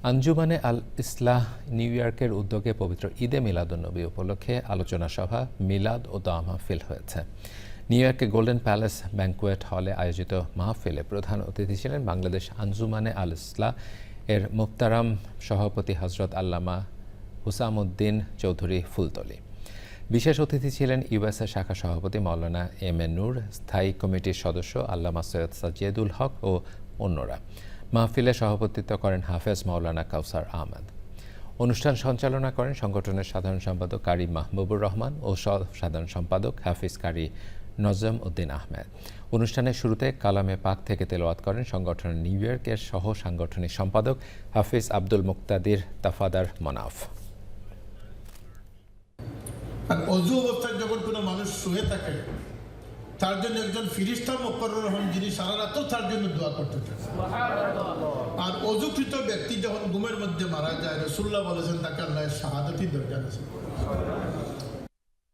আঞ্জুমানে আল ইসলাহ new ইয়র্কের উদ্যোগে পবিত্র ঈদে মিলাদুন্নবী উপলক্ষে আলোচনা সভা মিলাদ ও দোয়া মাহফিল হয়েছে। নিউ ইয়র্কে গোল্ডেন প্যালেস ব্যাংকুয়েট হলে আয়োজিত মাহফিলে প্রধান অতিথি ছিলেন বাংলাদেশ আঞ্জুমানে আল ইসলাহ এর মুক্তারাম সভাপতি হজরত আল্লামা হুসামউদ্দিন চৌধুরী ফুলতলী। বিশেষ অতিথি ছিলেন ইউএসএ শাখা সভাপতি মাওলানা এম এ নূর, স্থায়ী কমিটির সদস্য আল্লামা সৈয়দ সাজিদুল হক ও অন্যরা। মাহফিলে সভাপতিত্ব করেন হাফেজ মাওলানা কাউসার আহমদ। অনুষ্ঠান সঞ্চালনা করেন সংগঠনের সাধারণ সম্পাদক কারি মাহবুবুর রহমান ও সাধারণ সম্পাদক হাফিজ কারি নজম উদ্দিন আহমেদ। অনুষ্ঠানের শুরুতে কালামে পাক থেকে তেলাওয়াত করেন সংগঠনের নিউ ইয়র্কের সহ সাংগঠনিক সম্পাদক হাফিজ আব্দুল মুক্তাদির তাফাদার মনাফ। অজু অবস্থায় যখন কোনো মানুষ শুয়ে থাকে, তার জন্য একজন ফিরিস্তা মুকরর হন, যিনি সারা রাতও তার জন্য দোয়া করতে থাকেন। আর অজুকৃত ব্যক্তি যখন ঘুমের মধ্যে মারা যায়, রাসূলুল্লাহ বলেছেন তাকে আল্লাহ শাহাদাতি দরজা নসিব করেন।